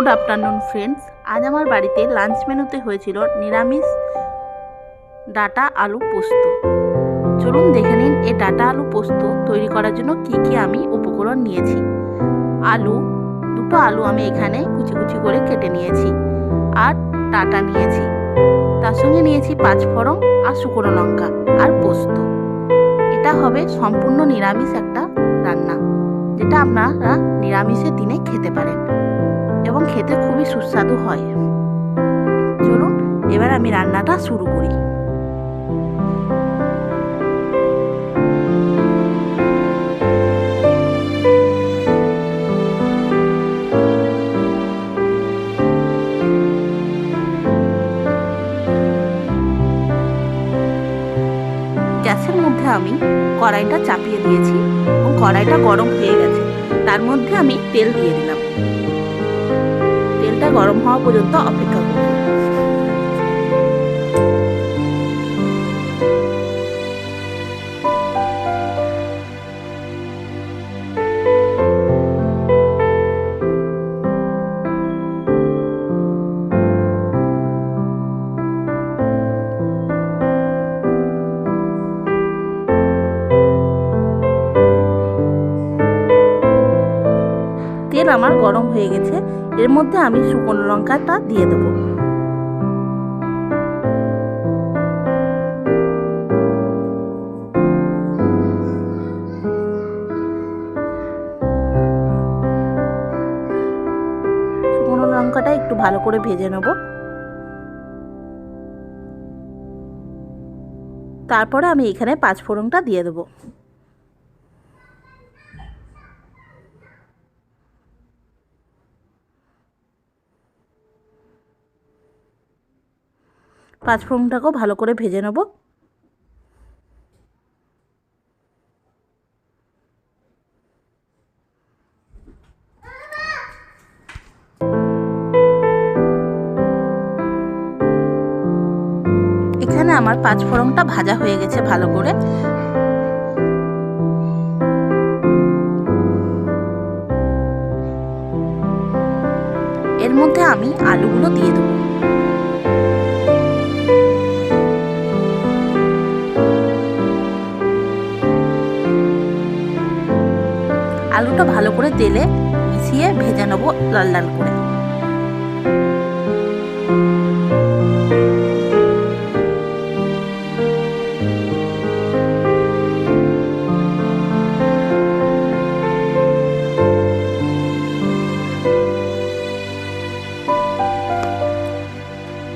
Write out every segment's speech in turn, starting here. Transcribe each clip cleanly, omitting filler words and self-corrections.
Good afternoon friends. আজ আমার বাড়িতে লাঞ্চ মেনুতে হয়েছিল নিরামিষ ডাটা আলু পোস্ত। চলুন দেখে নিন এই ডাটা আলু পোস্ত তৈরি করার জন্য কি কি আমি উপকরণ নিয়েছি। দুটো আলু আমি এখানে কুচি কুচি করে কেটে নিয়েছি, আর ডাটা নিয়েছি, তার সঙ্গে নিয়েছি 5 ফোড়ন আর শুকনো লঙ্কা আর পোস্ত। এটা হবে সম্পূর্ণ নিরামিষ একটা রান্না, যেটা আপনারা নিরামিষের দিনে খেতে পারেন এবং খেতে খুবই সুস্বাদু হয়। চলুন এবার আমি রান্নাটা শুরু করি। গ্যাসের মধ্যে আমি কড়াইটা চাপিয়ে দিয়েছি এবং কড়াইটা গরম হয়ে গেছে। তার মধ্যে আমি তেল দিয়ে দিলাম। তেলটা গরম হওয়া পর্যন্ত অপেক্ষা করব। তেল আমার গরম হয়ে গেছে, এর মধ্যে আমি শুকনো লঙ্কাটা দিয়ে দেবো। শুকনো লঙ্কাটা একটু ভালো করে ভেজে নেব। তারপরে আমি এখানে 5 ফোড়নটা দিয়ে দেবো। পাঁচফোড়নটাকেও ভালো করে ভেজে নেব। এখানে আমার 5 ফোড়নটা ভাজা হয়ে গেছে ভালো করে। এর মধ্যে আমি আলুগুলো দিয়ে দেবো। আলুটা ভালো করে তেলে মিশিয়ে ভেজে নেবো লাল লাল করে।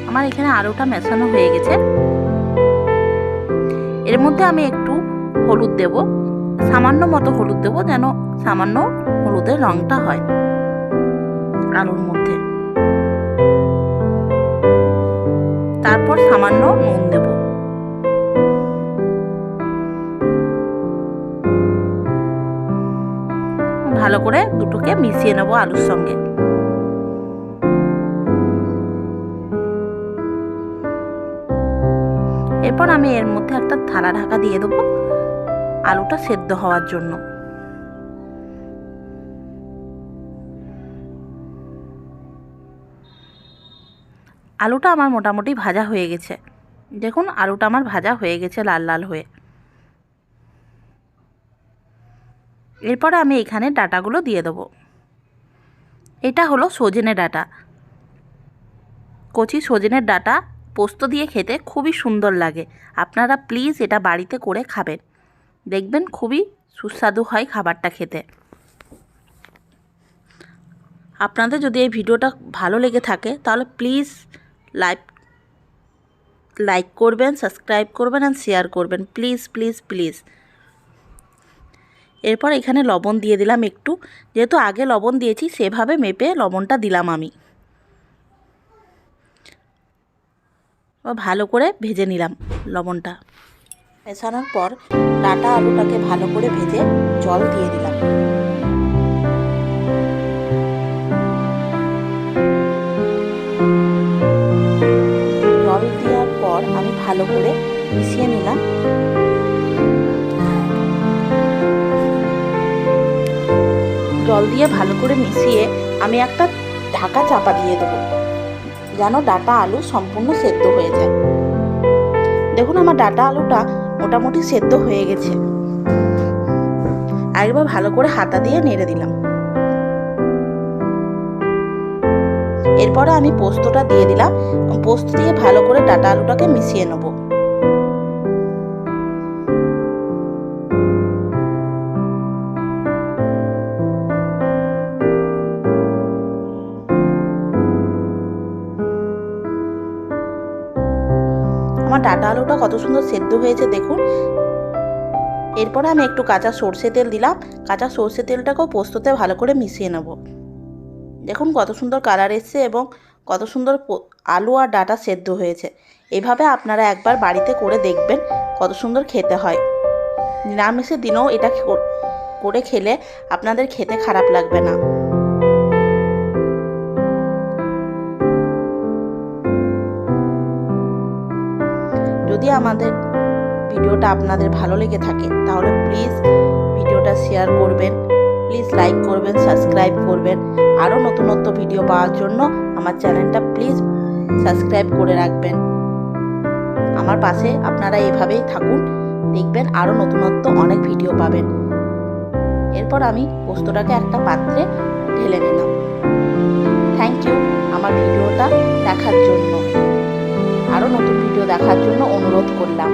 আমার এখানে আলুটা মেশানো হয়ে গেছে। এর মধ্যে আমি একটু হলুদ দেব, সামান্য মতো হলুদ দেব, যেন সামান্য হলুদের রংটা হয় আলুর মধ্যে। তারপর সামান্য নুন দেব। ভালো করে দুটোকে মিশিয়ে নেব আলুর সঙ্গে। এরপর আমি এর মধ্যে একটা থালা ঢাকা দিয়ে দেবো আলুটা সেদ্ধ হওয়ার জন্য। আলুটা আমার মোটামুটি ভাজা হয়ে গেছে। দেখুন আলুটা আমার ভাজা হয়ে গেছে লাল লাল হয়ে। এরপরে আমি এখানে ডাটাগুলো দিয়ে দেবো। এটা হলো সজনে ডাটা। কচি সজনের ডাটা পোস্ত দিয়ে খেতে খুবই সুন্দর লাগে। আপনারা প্লিজ এটা বাড়িতে করে খাবেন, দেখবেন খুবই সুস্বাদু হয় খাবারটা খেতে। আপনাদের যদি এই ভিডিওটা ভালো লেগে থাকে তাহলে প্লিজ লাইক করবেন, সাবস্ক্রাইব করবেন আর শেয়ার করবেন, প্লিজ প্লিজ প্লিজ। এরপর এখানে লবণ দিয়ে দিলাম একটু, যেহেতু আগে লবণ দিয়েছি সেভাবে মেপে লবণটা দিলাম আমি। ভালো করে ভেজে নিলাম লবণটা। মেশানোর পর ডাটা আলুটাকে ভালো করে ভেজে জল দিয়ে দিলাম। জল দেওয়ার পর আমি ভালো করে মিশিয়ে নিলাম। জল দিয়ে ভালো করে মিশিয়ে আমি একটা ঢাকা চাপা দিয়ে দেবো, যেন ডাঁটা আলু সম্পূর্ণ সেদ্ধ হয়ে যায়। দেখুন আমার ডাঁটা আলুটা মোটামুটি সেদ্ধ হয়ে গেছে। আরেকবার ভালো করে হাতা দিয়ে নেড়ে দিলাম। এরপরে আমি পোস্তটা দিয়ে দিলাম। পোস্ত দিয়ে ভালো করে ডাঁটা আলুটাকে মিশিয়ে নেব। আমার ডাঁটা আলুটা কত সুন্দর সেদ্ধ হয়েছে দেখুন। এরপরে আমি একটু কাঁচা সর্ষে তেল দিলাম। কাঁচা সর্ষে তেলটাকেও পোস্ততে ভালো করে মিশিয়ে নেব। দেখুন কত সুন্দর কালার এসছে এবং কত সুন্দর আলু আর ডাঁটা সেদ্ধ হয়েছে। এভাবে আপনারা একবার বাড়িতে করে দেখবেন, কত সুন্দর খেতে হয়। নিরামিষের দিনেও এটা করে খেলে আপনাদের খেতে খারাপ লাগবে না। যদি আমাদের ভিডিওটা আপনাদের ভালো লেগে থাকে তাহলে প্লিজ ভিডিওটা শেয়ার করবেন, প্লিজ লাইক করবেন, সাবস্ক্রাইব করবেন। আরও নতুনত্ব ভিডিও পাওয়ার জন্য আমার চ্যানেলটা প্লিজ সাবস্ক্রাইব করে রাখবেন। আমার পাশে আপনারা এভাবেই থাকুন, দেখবেন আরও নতুনত্ব অনেক ভিডিও পাবেন। এরপর আমি পোস্তটাকে একটা পাত্রে ঢেলে নিলাম। থ্যাংক ইউ আমার ভিডিওটা দেখার জন্য। আরও নতুন ভিডিও দেখার জন্য অনুরোধ করলাম।